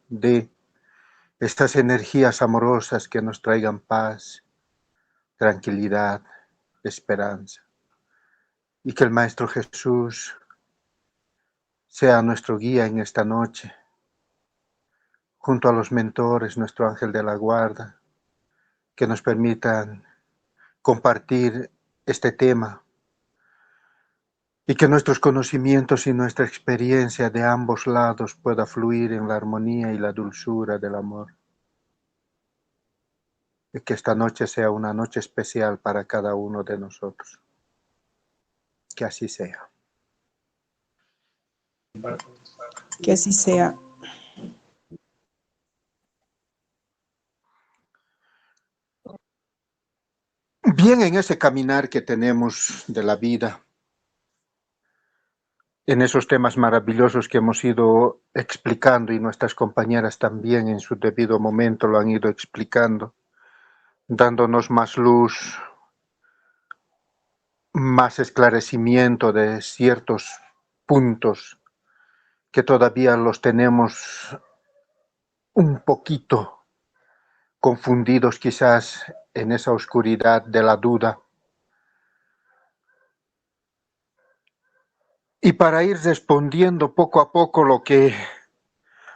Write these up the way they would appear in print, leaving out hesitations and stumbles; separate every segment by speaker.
Speaker 1: dé estas energías amorosas que nos traigan paz, tranquilidad, esperanza. Y que el Maestro Jesús sea nuestro guía en esta noche, junto a los mentores, nuestro ángel de la guarda, que nos permitan compartir este tema y que nuestros conocimientos y nuestra experiencia de ambos lados pueda fluir en la armonía y la dulzura del amor. Y que esta noche sea una noche especial para cada uno de nosotros. Que así sea.
Speaker 2: Que así sea.
Speaker 1: Bien, en ese caminar que tenemos de la vida, en esos temas maravillosos que hemos ido explicando y nuestras compañeras también en su debido momento lo han ido explicando, dándonos más luz, más esclarecimiento de ciertos puntos que todavía los tenemos un poquito confundidos quizás en esa oscuridad de la duda. Y para ir respondiendo poco a poco lo que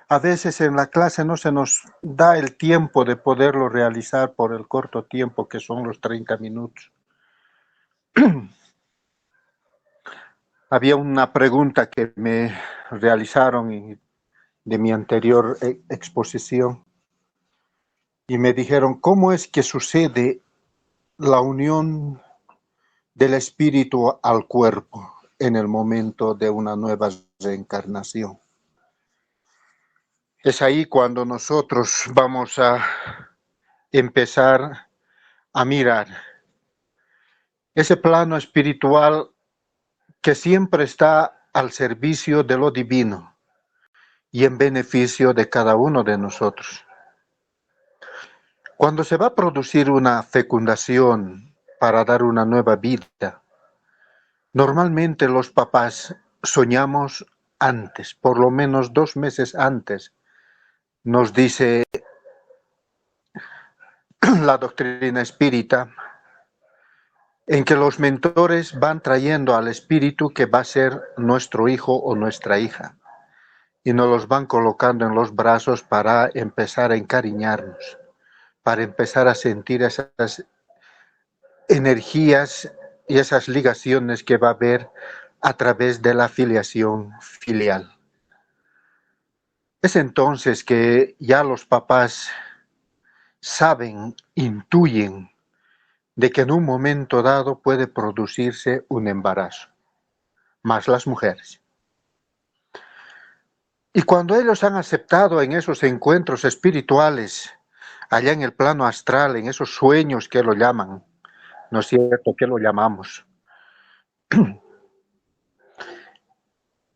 Speaker 1: a veces en la clase no se nos da el tiempo de poderlo realizar por el corto tiempo que son los 30 minutos. Había una pregunta que me realizaron de mi anterior exposición y me dijeron, ¿cómo es que sucede la unión del espíritu al cuerpo en el momento de una nueva reencarnación? Es ahí cuando nosotros vamos a empezar a mirar ese plano espiritual que siempre está al servicio de lo divino y en beneficio de cada uno de nosotros. Cuando se va a producir una fecundación para dar una nueva vida, normalmente los papás soñamos antes, por lo menos 2 meses antes, nos dice la doctrina espírita, en que los mentores van trayendo al espíritu que va a ser nuestro hijo o nuestra hija y nos los van colocando en los brazos para empezar a encariñarnos, para empezar a sentir esas energías y esas ligaciones que va a haber a través de la filiación filial. Es entonces que ya los papás saben, intuyen de que en un momento dado puede producirse un embarazo, más las mujeres. Y cuando ellos han aceptado en esos encuentros espirituales, allá en el plano astral, en esos sueños que lo llaman, ¿no es cierto? Que lo llamamos.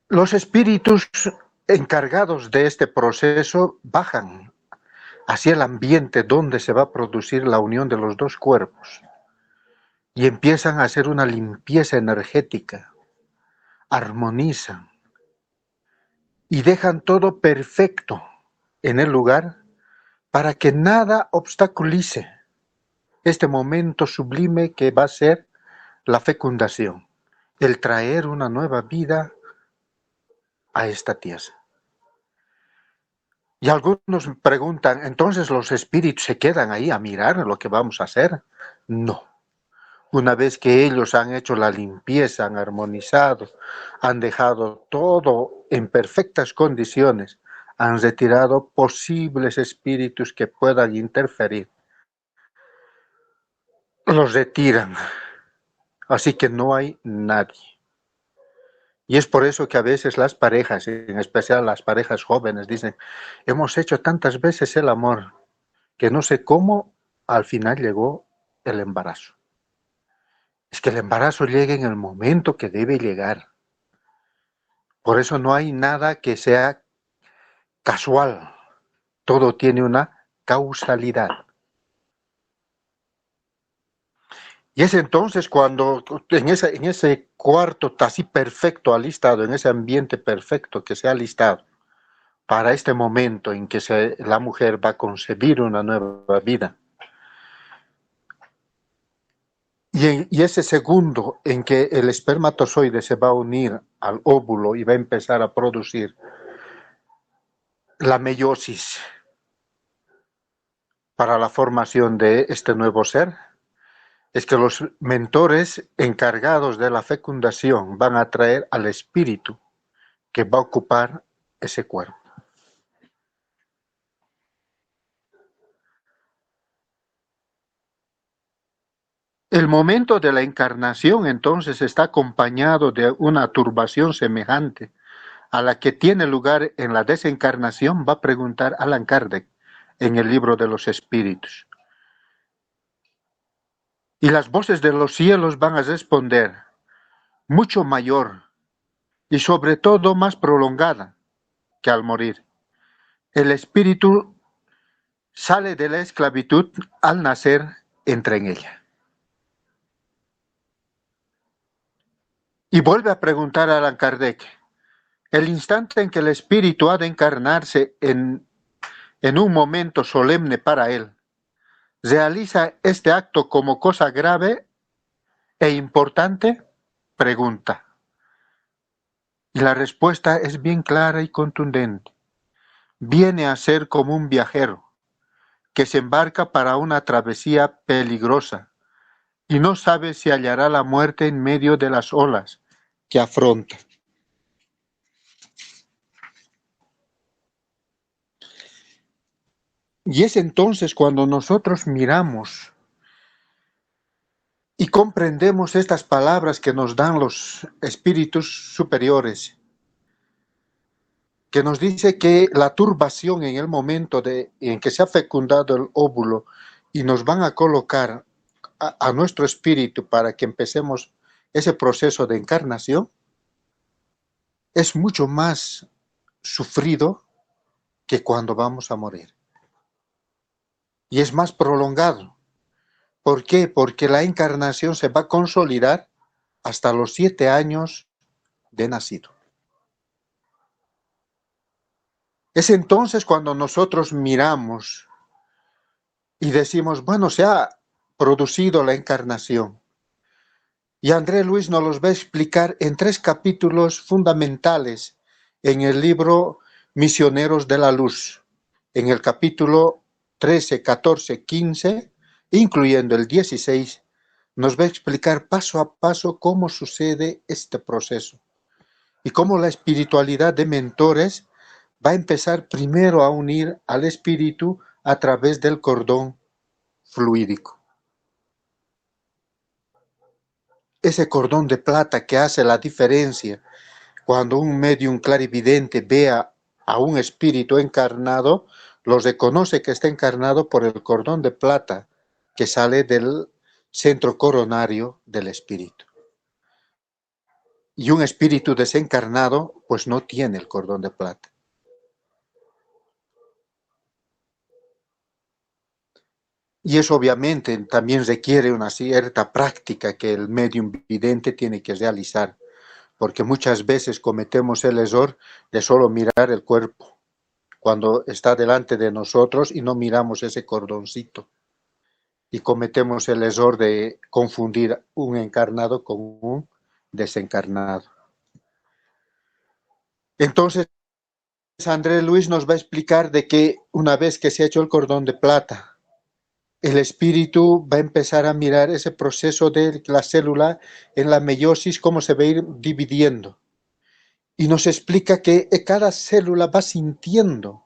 Speaker 1: Los espíritus encargados de este proceso bajan hacia el ambiente donde se va a producir la unión de los dos cuerpos y empiezan a hacer una limpieza energética, armonizan y dejan todo perfecto en el lugar para que nada obstaculice este momento sublime que va a ser la fecundación, el traer una nueva vida a esta tierra. Y algunos preguntan, ¿entonces los espíritus se quedan ahí a mirar lo que vamos a hacer? No. Una vez que ellos han hecho la limpieza, han armonizado, han dejado todo en perfectas condiciones, han retirado posibles espíritus que puedan interferir. Los retiran. Así que no hay nadie. Y es por eso que a veces las parejas, en especial las parejas jóvenes, dicen, hemos hecho tantas veces el amor que no sé cómo al final llegó el embarazo. Es que el embarazo llega en el momento que debe llegar. Por eso no hay nada que sea casual. Todo tiene una causalidad. Y es entonces cuando en ese cuarto así perfecto alistado, en ese ambiente perfecto que se ha alistado, para este momento en que la mujer va a concebir una nueva vida. Y ese segundo en que el espermatozoide se va a unir al óvulo y va a empezar a producir la meiosis para la formación de este nuevo ser, es que los mentores encargados de la fecundación van a traer al espíritu que va a ocupar ese cuerpo. El momento de la encarnación entonces está acompañado de una turbación semejante a la que tiene lugar en la desencarnación, va a preguntar Allan Kardec en el libro de los espíritus. Y las voces de los cielos van a responder, mucho mayor y sobre todo más prolongada que al morir. El espíritu sale de la esclavitud al nacer, entra en ella. Y vuelve a preguntar a Allan Kardec, el instante en que el espíritu ha de encarnarse en un momento solemne para él, ¿realiza este acto como cosa grave e importante? Pregunta. Y la respuesta es bien clara y contundente. Viene a ser como un viajero que se embarca para una travesía peligrosa y no sabe si hallará la muerte en medio de las olas que afronta. Y es entonces cuando nosotros miramos y comprendemos estas palabras que nos dan los espíritus superiores, que nos dice que la turbación en el momento en que se ha fecundado el óvulo y nos van a colocar a nuestro espíritu para que empecemos ese proceso de encarnación, es mucho más sufrido que cuando vamos a morir. Y es más prolongado. ¿Por qué? Porque la encarnación se va a consolidar hasta los 7 años de nacido. Es entonces cuando nosotros miramos y decimos, bueno, se ha producido la encarnación. Y André Luis nos los va a explicar en 3 capítulos fundamentales en el libro Misioneros de la Luz, en el capítulo 13, 14, 15, incluyendo el 16, nos va a explicar paso a paso cómo sucede este proceso y cómo la espiritualidad de mentores va a empezar primero a unir al espíritu a través del cordón fluídico. Ese cordón de plata que hace la diferencia cuando un medium clarividente vea a un espíritu encarnado, los reconoce que está encarnado por el cordón de plata que sale del centro coronario del espíritu. Y un espíritu desencarnado, pues no tiene el cordón de plata. Y eso obviamente también requiere una cierta práctica que el medium vidente tiene que realizar, porque muchas veces cometemos el error de solo mirar el cuerpo cuando está delante de nosotros y no miramos ese cordoncito. Y cometemos el error de confundir un encarnado con un desencarnado. Entonces, André Luis nos va a explicar de que una vez que se ha hecho el cordón de plata, el espíritu va a empezar a mirar ese proceso de la célula en la meiosis, cómo se va a ir dividiendo. Y nos explica que cada célula va sintiendo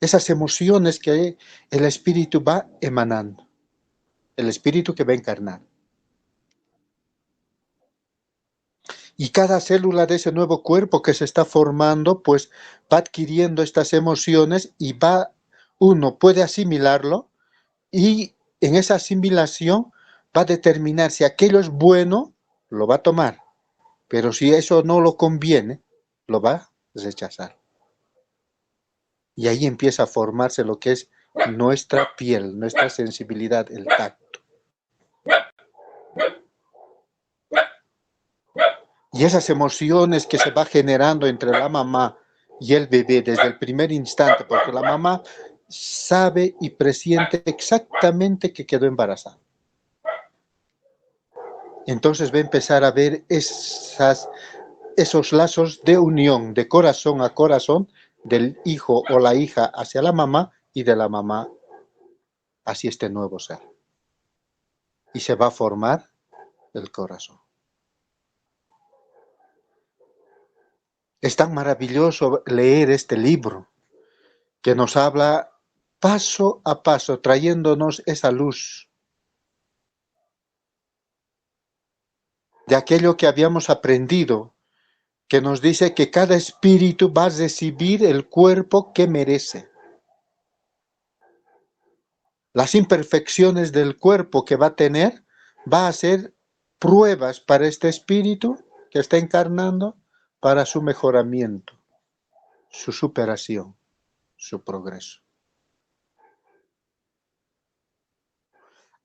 Speaker 1: esas emociones que el espíritu va emanando, el espíritu que va a encarnar. Y cada célula de ese nuevo cuerpo que se está formando, pues va adquiriendo estas emociones y uno puede asimilarlo y en esa asimilación va a determinar si aquello es bueno, lo va a tomar, pero si eso no lo conviene, lo va a rechazar. Y ahí empieza a formarse lo que es nuestra piel, nuestra sensibilidad, el tacto. Y esas emociones que se va generando entre la mamá y el bebé desde el primer instante, porque la mamá sabe y presiente exactamente que quedó embarazada. Entonces va a empezar a ver esos lazos de unión, de corazón a corazón, del hijo o la hija hacia la mamá y de la mamá hacia este nuevo ser. Y se va a formar el corazón. Es tan maravilloso leer este libro que nos habla paso a paso, trayéndonos esa luz de aquello que habíamos aprendido, que nos dice que cada espíritu va a recibir el cuerpo que merece. Las imperfecciones del cuerpo que va a tener va a ser pruebas para este espíritu que está encarnando para su mejoramiento, su superación, su progreso.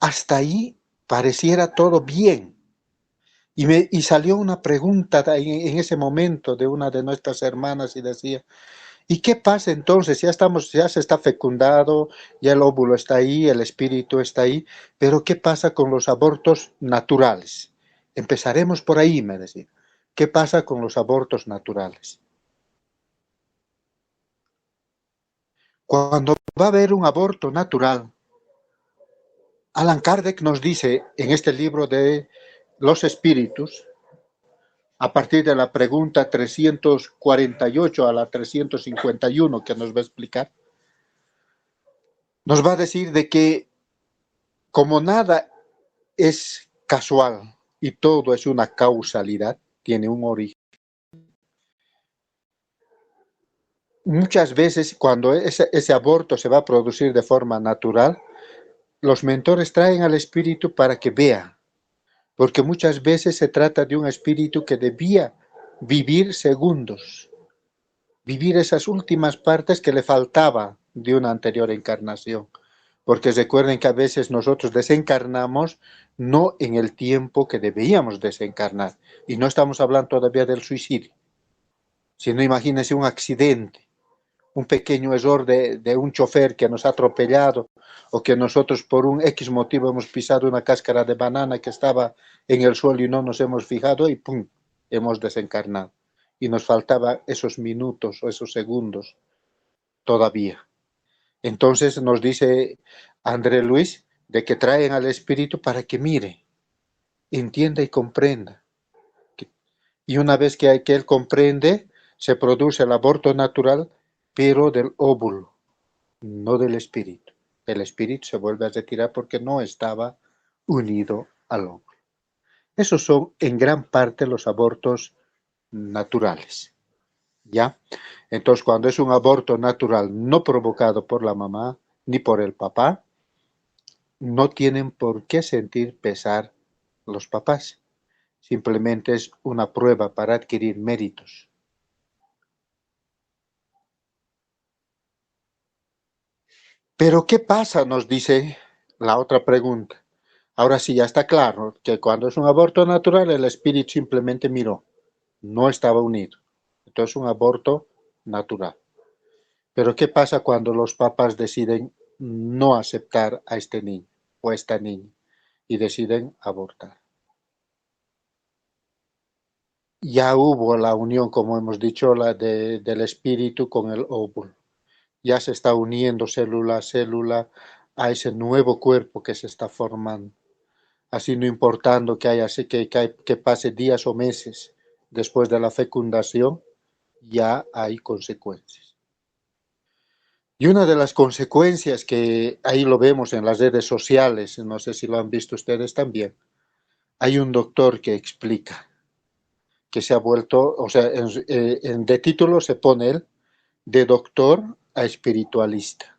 Speaker 1: Hasta ahí pareciera todo bien. Y salió una pregunta en ese momento de una de nuestras hermanas y decía, ¿y qué pasa entonces? Ya se está fecundado, ya el óvulo está ahí, el espíritu está ahí, pero ¿qué pasa con los abortos naturales? Empezaremos por ahí, me decía. ¿Qué pasa con los abortos naturales? Cuando va a haber un aborto natural, Allan Kardec nos dice en este libro de los espíritus, a partir de la pregunta 348 a la 351 que nos va a explicar, nos va a decir de que como nada es casual y todo es una causalidad, tiene un origen. Muchas veces cuando ese aborto se va a producir de forma natural, los mentores traen al espíritu para que vea, porque muchas veces se trata de un espíritu que debía vivir segundos, vivir esas últimas partes que le faltaba de una anterior encarnación. Porque recuerden que a veces nosotros desencarnamos no en el tiempo que debíamos desencarnar. Y no estamos hablando todavía del suicidio, sino imagínense un accidente, un pequeño error de un chofer que nos ha atropellado o que nosotros por un X motivo hemos pisado una cáscara de banana que estaba en el suelo y no nos hemos fijado y ¡pum!, hemos desencarnado. Y nos faltaban esos minutos o esos segundos todavía. Entonces nos dice André Luis de que traen al espíritu para que mire, entienda y comprenda. Y una vez que él comprende, se produce el aborto natural, pero del óvulo, no del espíritu. El espíritu se vuelve a retirar porque no estaba unido al óvulo. Esos son en gran parte los abortos naturales. ¿Ya? Entonces, cuando es un aborto natural no provocado por la mamá ni por el papá, no tienen por qué sentir pesar los papás. Simplemente es una prueba para adquirir méritos. Pero ¿qué pasa? Nos dice la otra pregunta. Ahora sí ya está claro que cuando es un aborto natural el espíritu simplemente miró, no estaba unido. Entonces es un aborto natural. Pero ¿qué pasa cuando los papás deciden no aceptar a este niño o a esta niña y deciden abortar? Ya hubo la unión, como hemos dicho, del espíritu con el óvulo. Ya se está uniendo célula a célula a ese nuevo cuerpo que se está formando. Así no importando que pase días o meses después de la fecundación, ya hay consecuencias. Y una de las consecuencias que ahí lo vemos en las redes sociales, no sé si lo han visto ustedes también, hay un doctor que explica que se ha vuelto, o sea, de título se pone él, de doctor a espiritualista.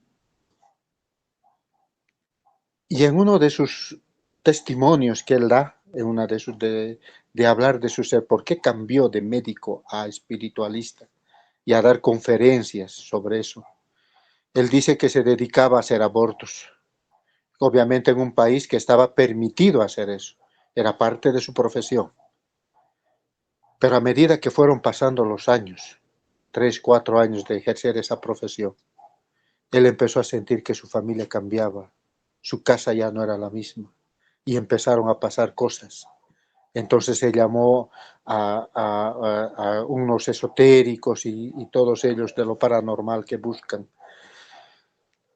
Speaker 1: Y en uno de sus testimonios que él da, en una de hablar de su ser, por qué cambió de médico a espiritualista y a dar conferencias sobre eso, él dice que se dedicaba a hacer abortos, obviamente en un país que estaba permitido hacer eso, era parte de su profesión. Pero a medida que fueron pasando los años, 3, 4 años de ejercer esa profesión, él empezó a sentir que su familia cambiaba, su casa ya no era la misma y empezaron a pasar cosas. Entonces se llamó a unos esotéricos y todos ellos de lo paranormal que buscan.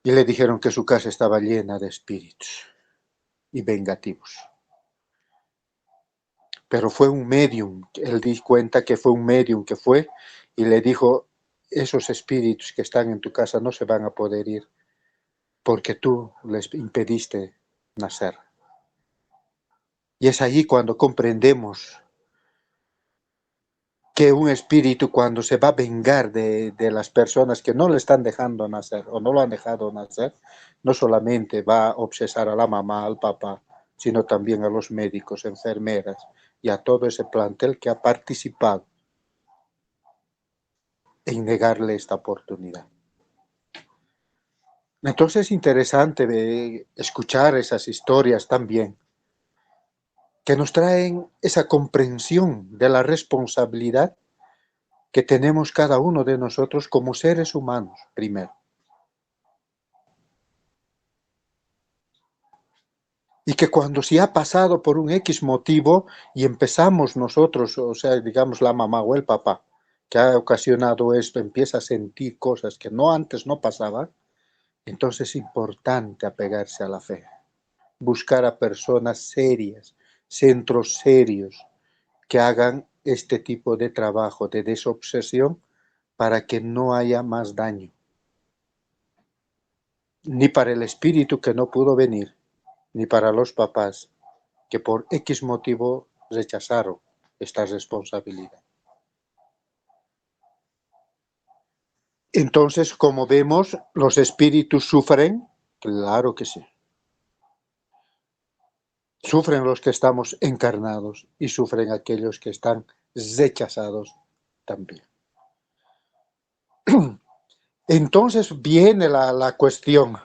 Speaker 1: Y le dijeron que su casa estaba llena de espíritus y vengativos. Pero fue un medium, él di cuenta que fue un medium que fue y le dijo, esos espíritus que están en tu casa no se van a poder ir porque tú les impediste nacer. Y es allí cuando comprendemos que un espíritu cuando se va a vengar de las personas que no le están dejando nacer o no lo han dejado nacer, no solamente va a obsesar a la mamá, al papá, sino también a los médicos, enfermeras y a todo ese plantel que ha participado en negarle esta oportunidad. Entonces es interesante escuchar esas historias también, que nos traen esa comprensión de la responsabilidad que tenemos cada uno de nosotros como seres humanos, primero. Y que cuando se ha pasado por un X motivo y empezamos nosotros, o sea, digamos la mamá o el papá, que ha ocasionado esto, empieza a sentir cosas que antes no pasaban, entonces es importante apegarse a la fe. Buscar a personas serias, centros serios, que hagan este tipo de trabajo de desobsesión para que no haya más daño. Ni para el espíritu que no pudo venir, ni para los papás que por X motivo rechazaron esta responsabilidad. Entonces, como vemos, los espíritus sufren, claro que sí. Sufren los que estamos encarnados y sufren aquellos que están rechazados también. Entonces viene la cuestión.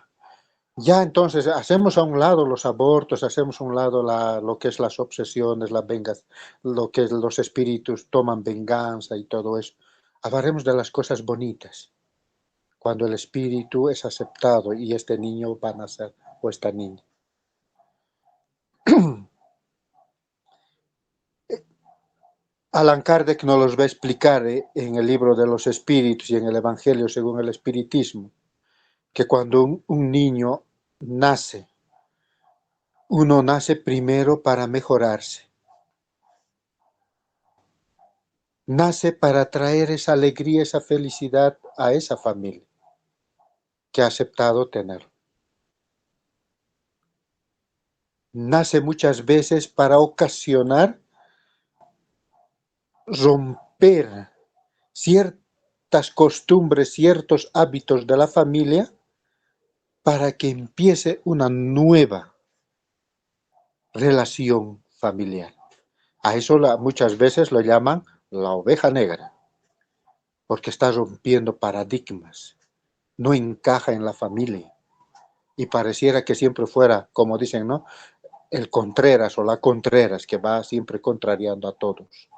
Speaker 1: Ya entonces hacemos a un lado los abortos, hacemos a un lado lo que es las obsesiones, las vengas, lo que los espíritus toman venganza y todo eso. Hablaremos de las cosas bonitas, cuando el espíritu es aceptado y este niño va a nacer o esta niña. Allan Kardec nos los va a explicar en el libro de los espíritus y en el Evangelio según el espiritismo, que cuando un niño nace, uno nace primero para mejorarse. Nace para traer esa alegría, esa felicidad a esa familia que ha aceptado tener. Nace muchas veces para ocasionar, romper ciertas costumbres, ciertos hábitos de la familia para que empiece una nueva relación familiar. A eso muchas veces lo llaman la oveja negra, porque está rompiendo paradigmas, no encaja en la familia y pareciera que siempre fuera, como dicen, ¿no?, el Contreras o la Contreras, que va siempre contrariando a todos.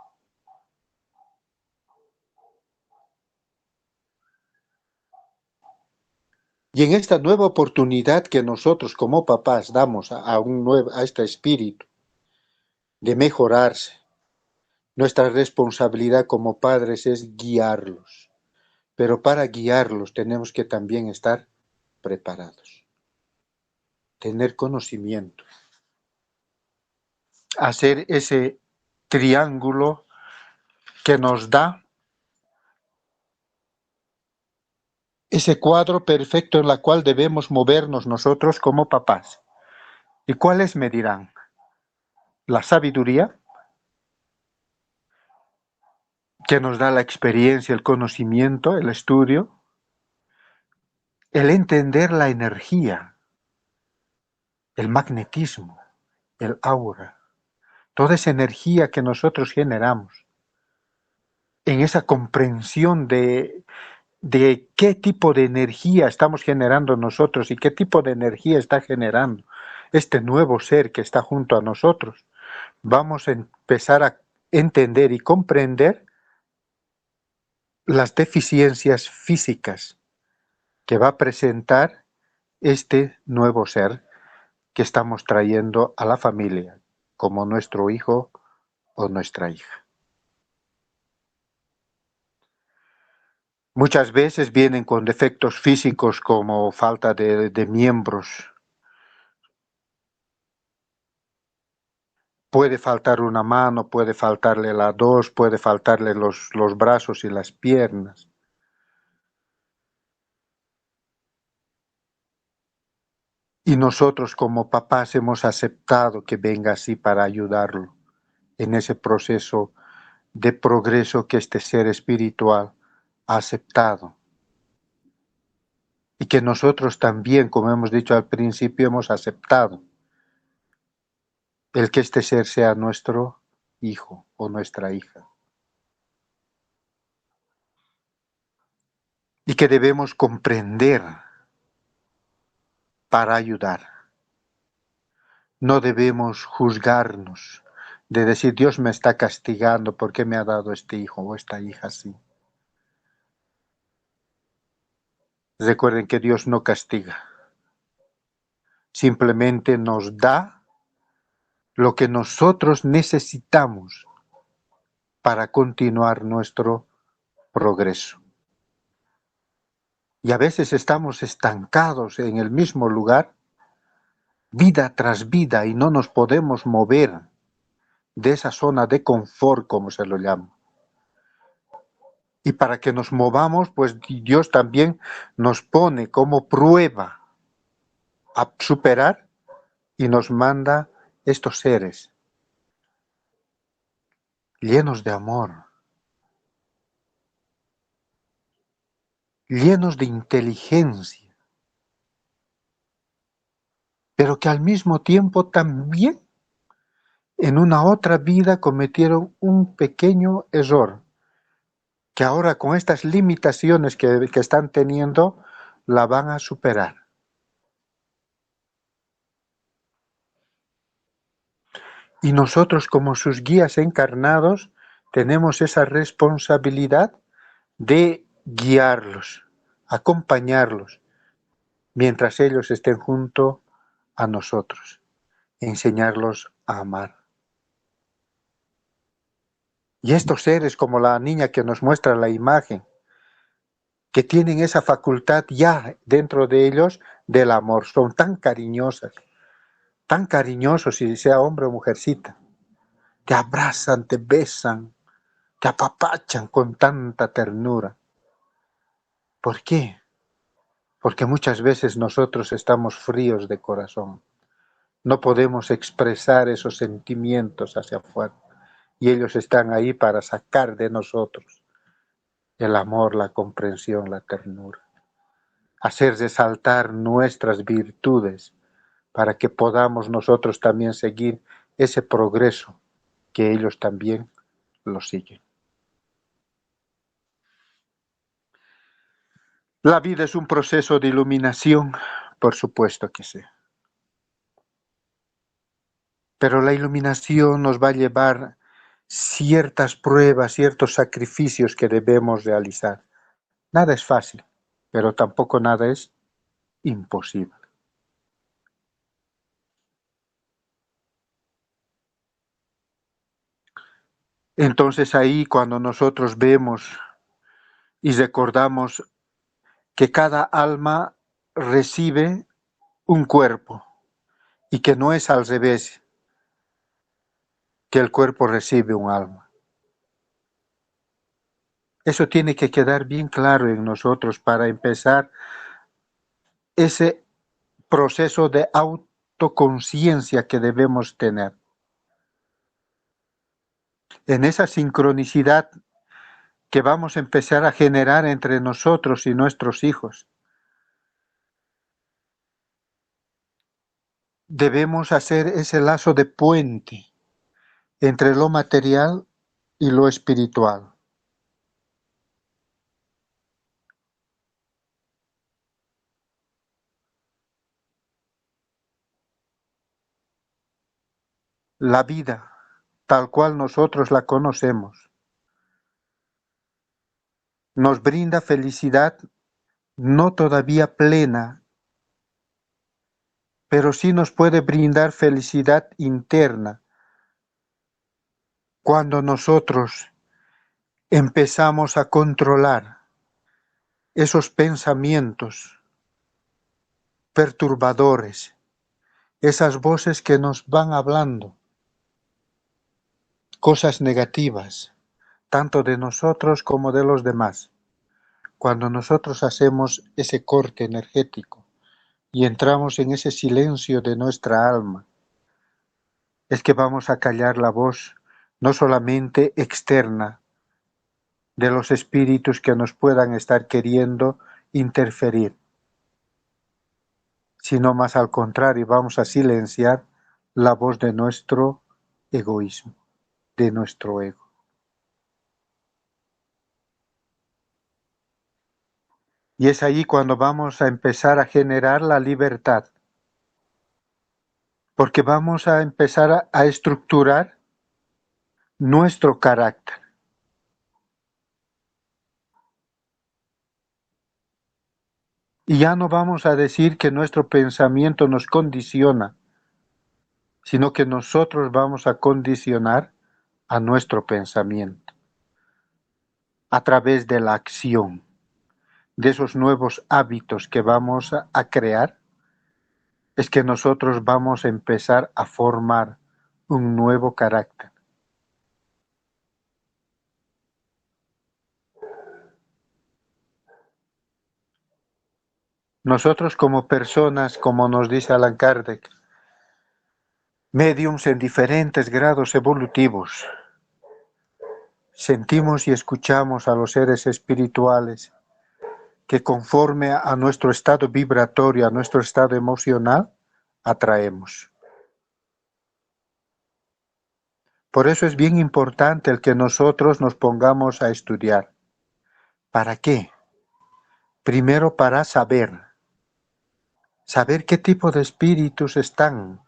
Speaker 1: Y en esta nueva oportunidad que nosotros como papás damos a este espíritu de mejorarse, nuestra responsabilidad como padres es guiarlos. Pero para guiarlos tenemos que también estar preparados, tener conocimiento, hacer ese triángulo que nos da ese cuadro perfecto en el cual debemos movernos nosotros como papás. ¿Y cuáles me dirán? La sabiduría, que nos da la experiencia, el conocimiento, el estudio, el entender la energía, el magnetismo, el aura, toda esa energía que nosotros generamos, en esa comprensión de qué tipo de energía estamos generando nosotros y qué tipo de energía está generando este nuevo ser que está junto a nosotros. Vamos a empezar a entender y comprender las deficiencias físicas que va a presentar este nuevo ser que estamos trayendo a la familia, como nuestro hijo o nuestra hija. Muchas veces vienen con defectos físicos como falta de miembros. Puede faltar una mano, puede faltarle las dos, puede faltarle los brazos y las piernas. Y nosotros como papás hemos aceptado que venga así para ayudarlo en ese proceso de progreso que este ser espiritual ha aceptado. Y que nosotros también, como hemos dicho al principio, hemos aceptado el que este ser sea nuestro hijo o nuestra hija. Y que debemos comprender para ayudar. No debemos juzgarnos de decir Dios me está castigando porque me ha dado este hijo o esta hija así. Recuerden que Dios no castiga, simplemente nos da lo que nosotros necesitamos para continuar nuestro progreso. Y a veces estamos estancados en el mismo lugar, vida tras vida, y no nos podemos mover de esa zona de confort, como se lo llama. Y para que nos movamos, pues Dios también nos pone como prueba a superar y nos manda estos seres llenos de amor, llenos de inteligencia, pero que al mismo tiempo también en una otra vida cometieron un pequeño error, que ahora con estas limitaciones que están teniendo, la van a superar. Y nosotros como sus guías encarnados tenemos esa responsabilidad de guiarlos, acompañarlos, mientras ellos estén junto a nosotros, enseñarlos a amar. Y estos seres, como la niña que nos muestra la imagen, que tienen esa facultad ya dentro de ellos del amor, son tan cariñosas, tan cariñosos, si sea hombre o mujercita, te abrazan, te besan, te apapachan con tanta ternura. ¿Por qué? Porque muchas veces nosotros estamos fríos de corazón. No podemos expresar esos sentimientos hacia afuera. Y ellos están ahí para sacar de nosotros el amor, la comprensión, la ternura. Hacer resaltar nuestras virtudes para que podamos nosotros también seguir ese progreso que ellos también lo siguen. La vida es un proceso de iluminación, por supuesto que sí. Pero la iluminación nos va a llevar ciertas pruebas, ciertos sacrificios que debemos realizar. Nada es fácil, pero tampoco nada es imposible. Entonces ahí cuando nosotros vemos y recordamos que cada alma recibe un cuerpo y que no es al revés, que el cuerpo recibe un alma. Eso tiene que quedar bien claro en nosotros para empezar ese proceso de autoconciencia que debemos tener. En esa sincronicidad que vamos a empezar a generar entre nosotros y nuestros hijos, debemos hacer ese lazo de puente entre lo material y lo espiritual. La vida, tal cual nosotros la conocemos, nos brinda felicidad no todavía plena, pero sí nos puede brindar felicidad interna cuando nosotros empezamos a controlar esos pensamientos perturbadores, esas voces que nos van hablando cosas negativas, tanto de nosotros como de los demás. Cuando nosotros hacemos ese corte energético y entramos en ese silencio de nuestra alma, es que vamos a callar la voz no solamente externa de los espíritus que nos puedan estar queriendo interferir, sino más al contrario, vamos a silenciar la voz de nuestro egoísmo, de nuestro ego. Y es ahí cuando vamos a empezar a generar la libertad, porque vamos a empezar a estructurar nuestro carácter. Y ya no vamos a decir que nuestro pensamiento nos condiciona, sino que nosotros vamos a condicionar a nuestro pensamiento a través de la acción, de esos nuevos hábitos que vamos a crear, es que nosotros vamos a empezar a formar un nuevo carácter. Nosotros como personas, como nos dice Allan Kardec, médiums en diferentes grados evolutivos, sentimos y escuchamos a los seres espirituales que conforme a nuestro estado vibratorio, a nuestro estado emocional, atraemos. Por eso es bien importante el que nosotros nos pongamos a estudiar. ¿Para qué? Primero para saber qué tipo de espíritus están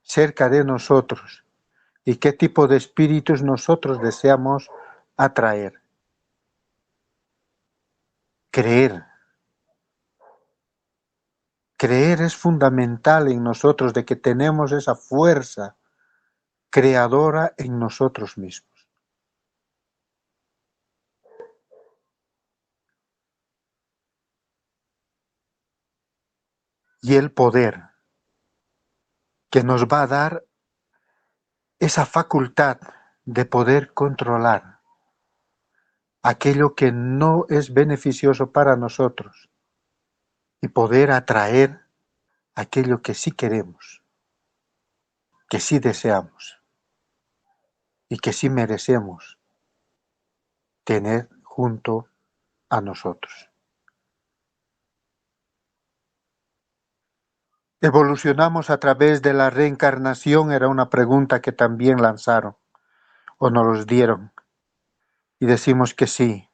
Speaker 1: cerca de nosotros y qué tipo de espíritus nosotros deseamos atraer. Creer es fundamental en nosotros, de que tenemos esa fuerza creadora en nosotros mismos. Y el poder que nos va a dar esa facultad de poder controlar aquello que no es beneficioso para nosotros y poder atraer aquello que sí queremos, que sí deseamos y que sí merecemos tener junto a nosotros. ¿Evolucionamos a través de la reencarnación? Era una pregunta que también lanzaron o nos los dieron. Y decimos que sí.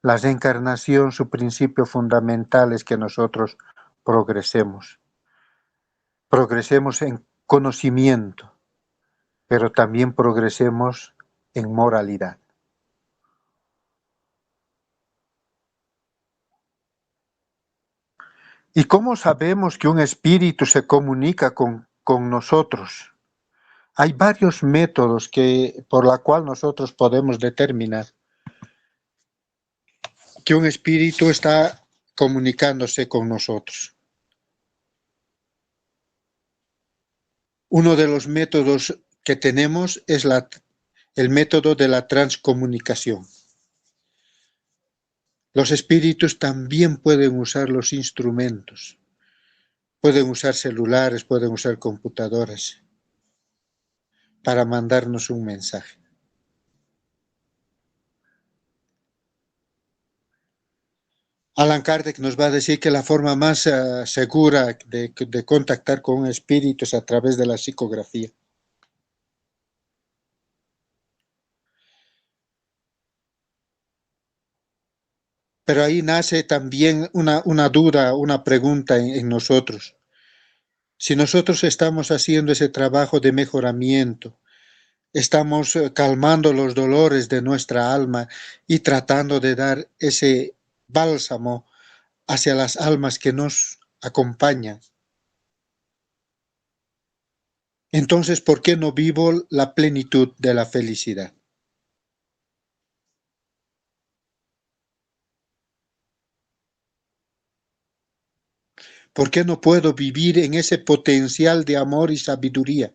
Speaker 1: La reencarnación, su principio fundamental es que nosotros progresemos. Progresemos en conocimiento, pero también progresemos en moralidad. ¿Y cómo sabemos que un espíritu se comunica con nosotros? Hay varios métodos por la cual nosotros podemos determinar que un espíritu está comunicándose con nosotros. Uno de los métodos que tenemos es el método de la transcomunicación. Los espíritus también pueden usar los instrumentos, pueden usar celulares, pueden usar computadoras para mandarnos un mensaje. Allan Kardec nos va a decir que la forma más segura de contactar con un espíritu es a través de la psicografía. Pero ahí nace también una duda, una pregunta en nosotros. Si nosotros estamos haciendo ese trabajo de mejoramiento, estamos calmando los dolores de nuestra alma y tratando de dar ese bálsamo hacia las almas que nos acompañan. Entonces, ¿por qué no vivo la plenitud de la felicidad? ¿Por qué no puedo vivir en ese potencial de amor y sabiduría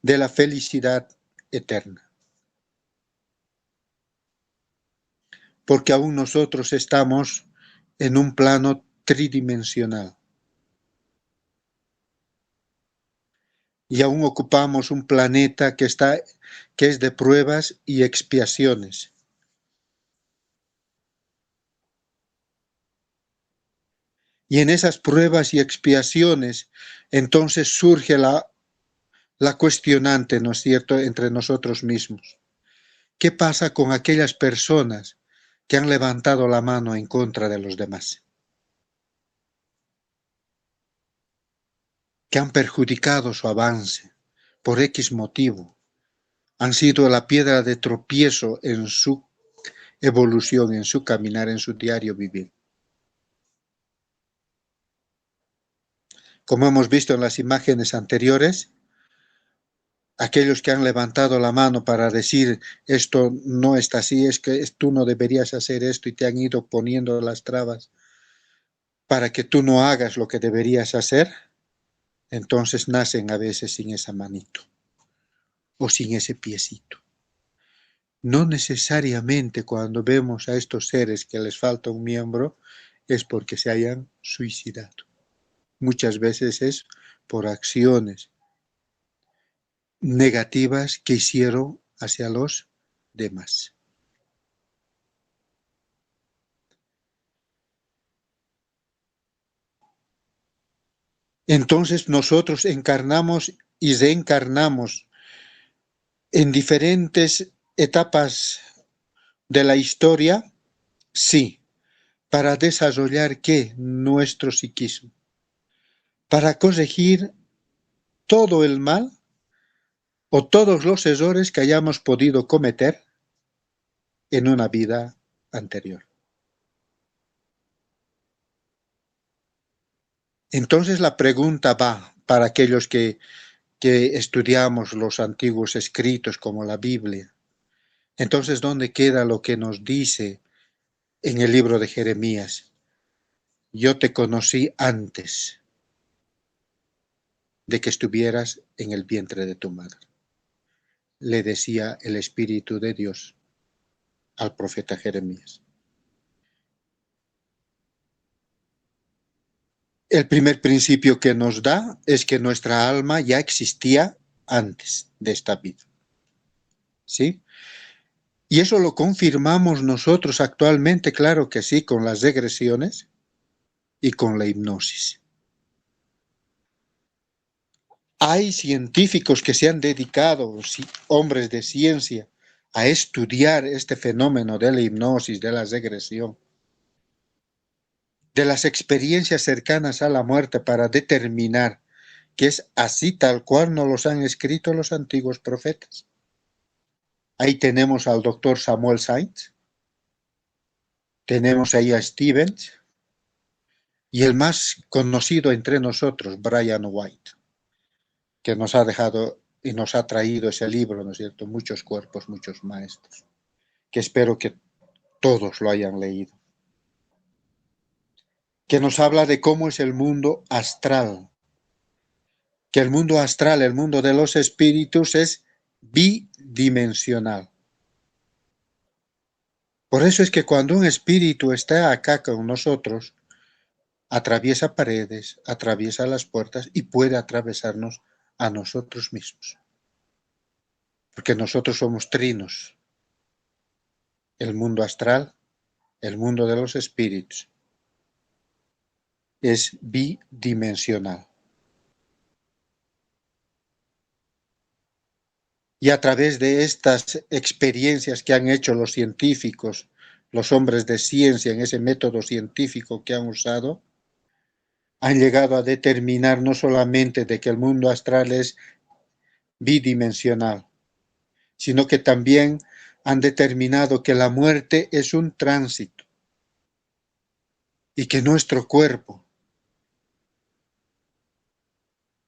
Speaker 1: de la felicidad eterna? Porque aún nosotros estamos en un plano tridimensional y aún ocupamos un planeta que es de pruebas y expiaciones. Y en esas pruebas y expiaciones, entonces surge la cuestionante, ¿no es cierto?, entre nosotros mismos. ¿Qué pasa con aquellas personas que han levantado la mano en contra de los demás? Que han perjudicado su avance por X motivo. Han sido la piedra de tropiezo en su evolución, en su caminar, en su diario vivir. Como hemos visto en las imágenes anteriores, aquellos que han levantado la mano para decir esto no está así, es que tú no deberías hacer esto y te han ido poniendo las trabas para que tú no hagas lo que deberías hacer, entonces nacen a veces sin esa manito o sin ese piecito. No necesariamente cuando vemos a estos seres que les falta un miembro es porque se hayan suicidado. Muchas veces es por acciones negativas que hicieron hacia los demás. Entonces nosotros encarnamos y reencarnamos en diferentes etapas de la historia, sí, para desarrollar ¿qué? Nuestro psiquismo, para corregir todo el mal o todos los errores que hayamos podido cometer en una vida anterior. Entonces la pregunta va para aquellos que estudiamos los antiguos escritos como la Biblia. Entonces, ¿dónde queda lo que nos dice en el libro de Jeremías? Yo te conocí antes de que estuvieras en el vientre de tu madre. Le decía el Espíritu de Dios al profeta Jeremías. El primer principio que nos da es que nuestra alma ya existía antes de esta vida. ¿Sí? Y eso lo confirmamos nosotros actualmente, claro que sí, con las regresiones y con la hipnosis. Hay científicos que se han dedicado, hombres de ciencia, a estudiar este fenómeno de la hipnosis, de la regresión, de las experiencias cercanas a la muerte para determinar que es así tal cual nos los han escrito los antiguos profetas. Ahí tenemos al doctor Samuel Sainz, tenemos ahí a Stevens y el más conocido entre nosotros, Brian White, que nos ha dejado y nos ha traído ese libro, ¿no es cierto? Muchos cuerpos, muchos maestros, que espero que todos lo hayan leído. Que nos habla de cómo es el mundo astral. Que el mundo astral, el mundo de los espíritus, es bidimensional. Por eso es que cuando un espíritu está acá con nosotros, atraviesa paredes, atraviesa las puertas y puede atravesarnos a nosotros mismos. Porque nosotros somos trinos. El mundo astral, el mundo de los espíritus, es bidimensional. Y a través de estas experiencias que han hecho los científicos, los hombres de ciencia en ese método científico que han usado, han llegado a determinar no solamente de que el mundo astral es bidimensional, sino que también han determinado que la muerte es un tránsito y que nuestro cuerpo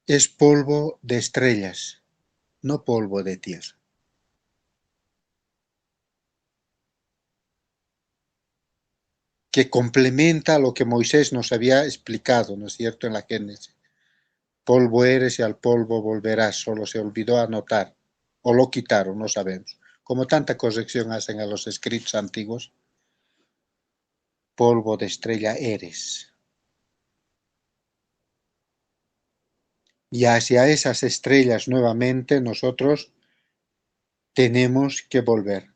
Speaker 1: es polvo de estrellas, no polvo de tierra. Que complementa lo que Moisés nos había explicado, ¿no es cierto?, en la Génesis. Polvo eres y al polvo volverás, solo se olvidó anotar, o lo quitaron, no sabemos. Como tanta corrección hacen a los escritos antiguos, polvo de estrella eres. Y hacia esas estrellas nuevamente nosotros tenemos que volver.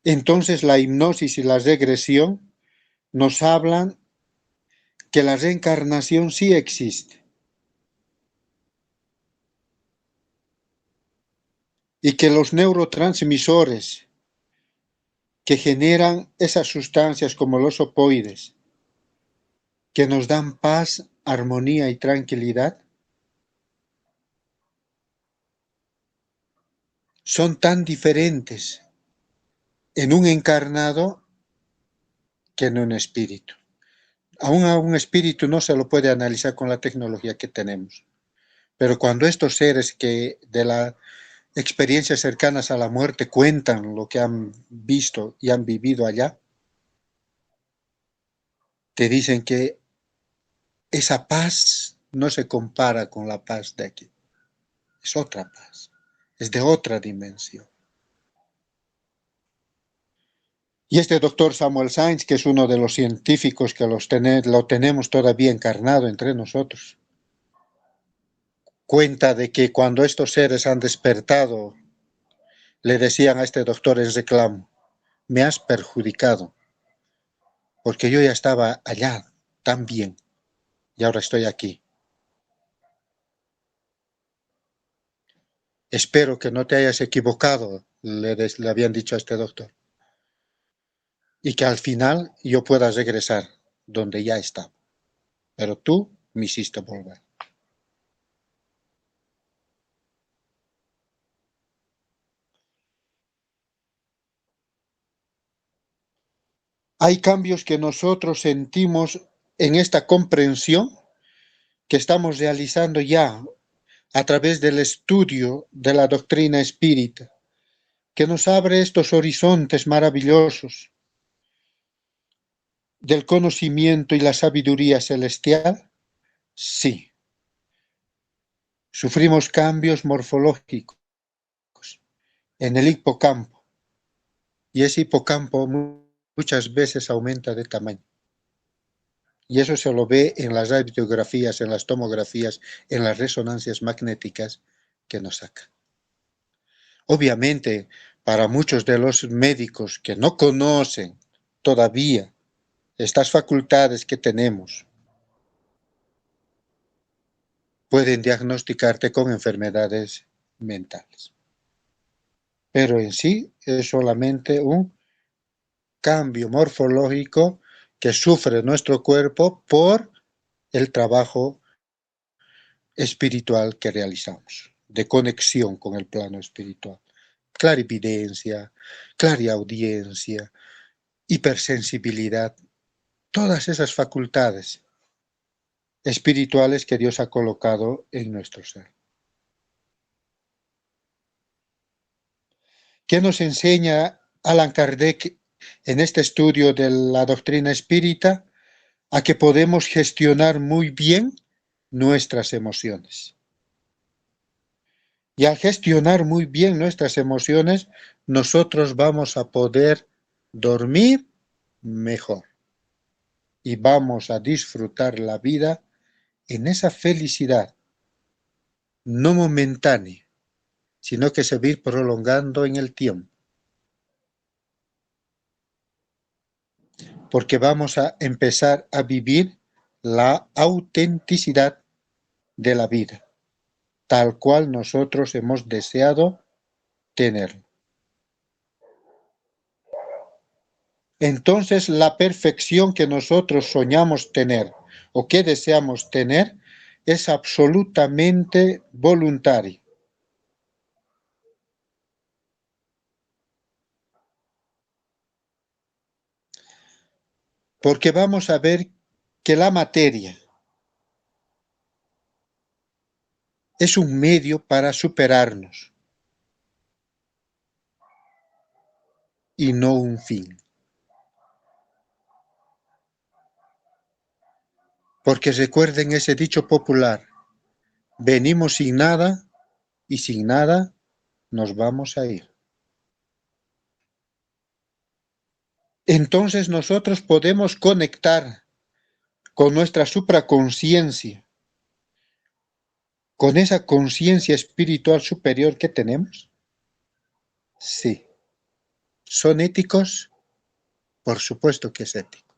Speaker 1: Entonces la hipnosis y la regresión nos hablan que la reencarnación sí existe. Y que los neurotransmisores que generan esas sustancias como los opoides, que nos dan paz, armonía y tranquilidad, son tan diferentes en un encarnado que en un espíritu. Aún a un espíritu no se lo puede analizar con la tecnología que tenemos. Pero cuando estos seres que de las experiencias cercanas a la muerte cuentan lo que han visto y han vivido allá, te dicen que esa paz no se compara con la paz de aquí. Es otra paz, es de otra dimensión. Y este doctor Samuel Sainz, que es uno de los científicos que lo tenemos todavía encarnado entre nosotros, cuenta de que cuando estos seres han despertado, le decían a este doctor en reclamo, me has perjudicado, porque yo ya estaba allá tan bien y ahora estoy aquí. Espero que no te hayas equivocado, le habían dicho a este doctor, y que al final yo pueda regresar donde ya estaba. Pero tú me hiciste volver. Hay cambios que nosotros sentimos en esta comprensión que estamos realizando ya a través del estudio de la doctrina espírita, que nos abre estos horizontes maravillosos del conocimiento y la sabiduría celestial. Sí, sufrimos cambios morfológicos en el hipocampo y ese hipocampo muchas veces aumenta de tamaño. Y eso se lo ve en las radiografías, en las tomografías, en las resonancias magnéticas que nos saca. Obviamente, para muchos de los médicos que no conocen todavía estas facultades que tenemos, pueden diagnosticarte con enfermedades mentales. Pero en sí es solamente un cambio morfológico que sufre nuestro cuerpo por el trabajo espiritual que realizamos, de conexión con el plano espiritual. Clarividencia, clariaudiencia, hipersensibilidad, todas esas facultades espirituales que Dios ha colocado en nuestro ser. ¿Qué nos enseña Allan Kardec en este estudio de la doctrina espírita? A que podemos gestionar muy bien nuestras emociones. Y al gestionar muy bien nuestras emociones, nosotros vamos a poder dormir mejor. Y vamos a disfrutar la vida en esa felicidad, no momentánea, sino que se va a ir prolongando en el tiempo. Porque vamos a empezar a vivir la autenticidad de la vida, tal cual nosotros hemos deseado tenerlo. Entonces, la perfección que nosotros soñamos tener o que deseamos tener es absolutamente voluntario. Porque vamos a ver que la materia es un medio para superarnos y no un fin. Porque recuerden ese dicho popular, venimos sin nada y sin nada nos vamos a ir. Entonces nosotros podemos conectar con nuestra supraconsciencia, con esa conciencia espiritual superior que tenemos. Sí. ¿Son éticos? Por supuesto que es ético.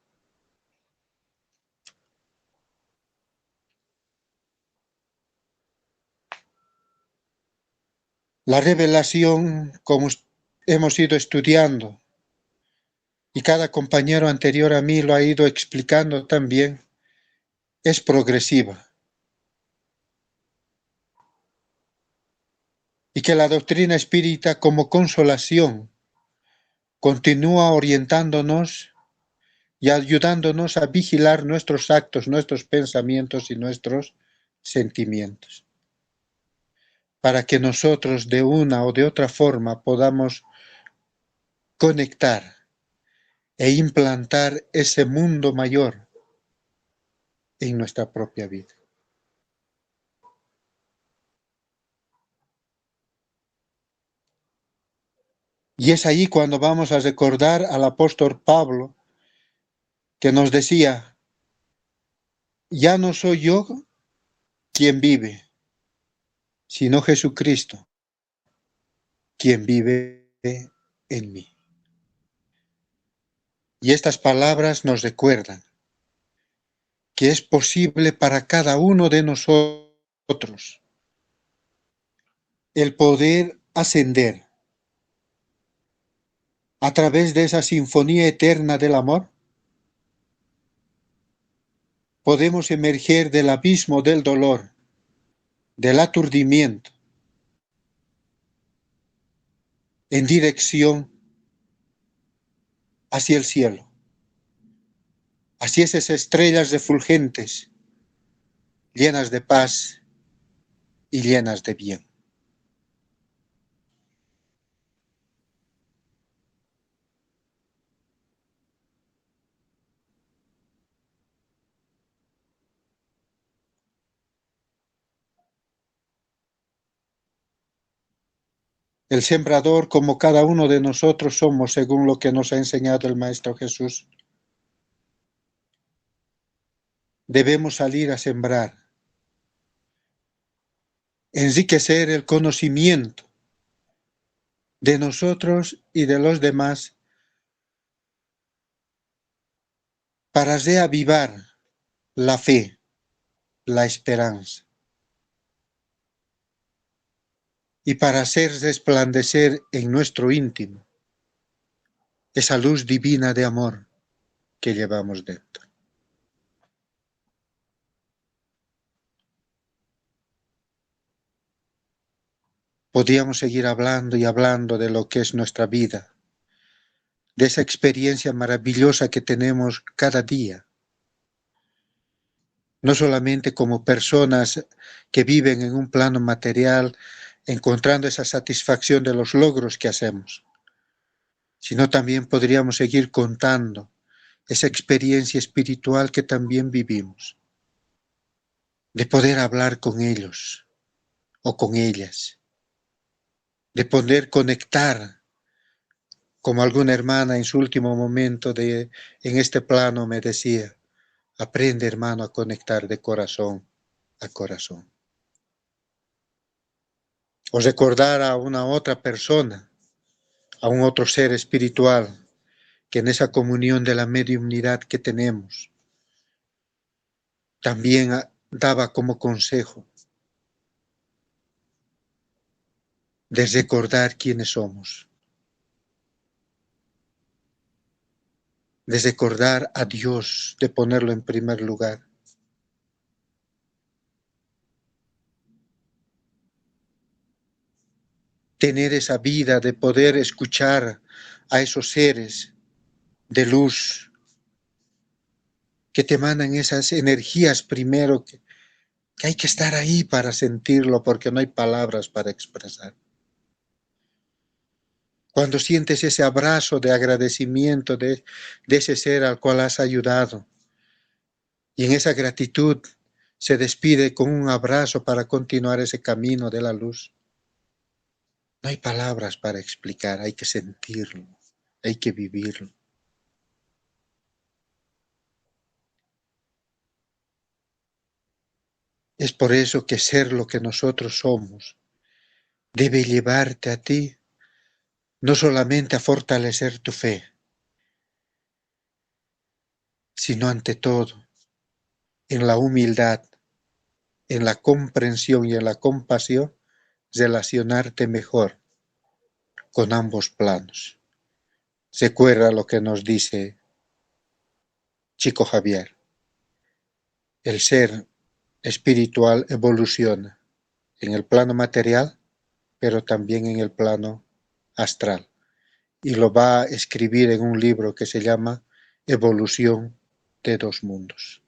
Speaker 1: La revelación, como hemos ido estudiando, y cada compañero anterior a mí lo ha ido explicando también, es progresiva. Y que la doctrina espírita como consolación continúa orientándonos y ayudándonos a vigilar nuestros actos, nuestros pensamientos y nuestros sentimientos, para que nosotros de una o de otra forma podamos conectar e implantar ese mundo mayor en nuestra propia vida. Y es ahí cuando vamos a recordar al apóstol Pablo, que nos decía, ya no soy yo quien vive, sino Jesucristo, quien vive en mí. Y estas palabras nos recuerdan que es posible para cada uno de nosotros el poder ascender a través de esa sinfonía eterna del amor. Podemos emerger del abismo del dolor, del aturdimiento, en dirección hacia el cielo, hacia esas estrellas refulgentes, llenas de paz y llenas de bien. El sembrador, como cada uno de nosotros somos, según lo que nos ha enseñado el Maestro Jesús, debemos salir a sembrar, enriquecer el conocimiento de nosotros y de los demás para reavivar la fe, la esperanza y para hacer resplandecer en nuestro íntimo esa luz divina de amor que llevamos dentro. Podríamos seguir hablando y hablando de lo que es nuestra vida, de esa experiencia maravillosa que tenemos cada día, no solamente como personas que viven en un plano material, encontrando esa satisfacción de los logros que hacemos, sino también podríamos seguir contando esa experiencia espiritual que también vivimos, de poder hablar con ellos o con ellas, de poder conectar, como alguna hermana en su último momento en este plano me decía, aprende, hermano, a conectar de corazón a corazón. O recordar a una otra persona, a un otro ser espiritual, que en esa comunión de la mediunidad que tenemos, también daba como consejo de recordar quiénes somos, de recordar a Dios, de ponerlo en primer lugar. tener esa vida, de poder escuchar a esos seres de luz que te mandan esas energías primero, que hay que estar ahí para sentirlo, porque no hay palabras para expresar. Cuando sientes ese abrazo de agradecimiento de ese ser al cual has ayudado, y en esa gratitud se despide con un abrazo para continuar ese camino de la luz, no hay palabras para explicar, hay que sentirlo, hay que vivirlo. Es por eso que ser lo que nosotros somos debe llevarte a ti no solamente a fortalecer tu fe, sino ante todo en la humildad, en la comprensión y en la compasión, relacionarte mejor con ambos planos. Recuerda lo que nos dice Chico Javier: el ser espiritual evoluciona en el plano material, pero también en el plano astral. Y lo va a escribir en un libro que se llama Evolución de dos mundos.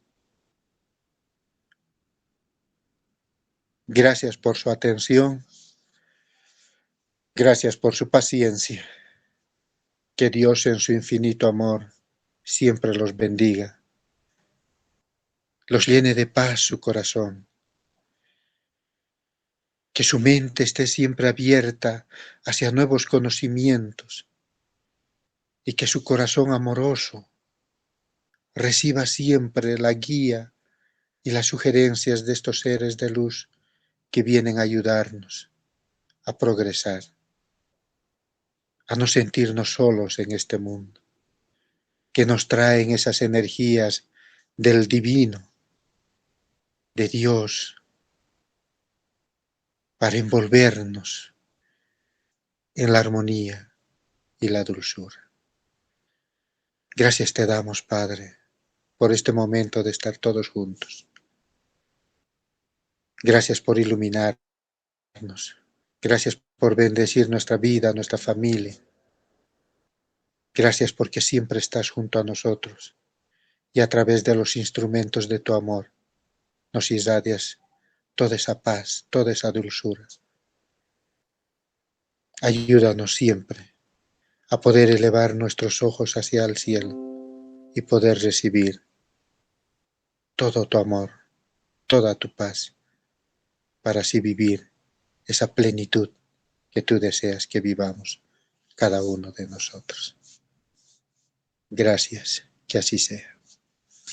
Speaker 1: Gracias por su atención, gracias por su paciencia. Que Dios en su infinito amor siempre los bendiga, los llene de paz su corazón, que su mente esté siempre abierta hacia nuevos conocimientos y que su corazón amoroso reciba siempre la guía y las sugerencias de estos seres de luz que vienen a ayudarnos a progresar, a no sentirnos solos en este mundo, que nos traen esas energías del divino, de Dios, para envolvernos en la armonía y la dulzura. Gracias te damos, Padre, por este momento de estar todos juntos. Gracias por iluminarnos. Gracias por bendecir nuestra vida, nuestra familia. Gracias porque siempre estás junto a nosotros y a través de los instrumentos de tu amor nos irradias toda esa paz, toda esa dulzura. Ayúdanos siempre a poder elevar nuestros ojos hacia el cielo y poder recibir todo tu amor, toda tu paz, para así vivir esa plenitud que tú deseas que vivamos cada uno de nosotros. Gracias, que así sea.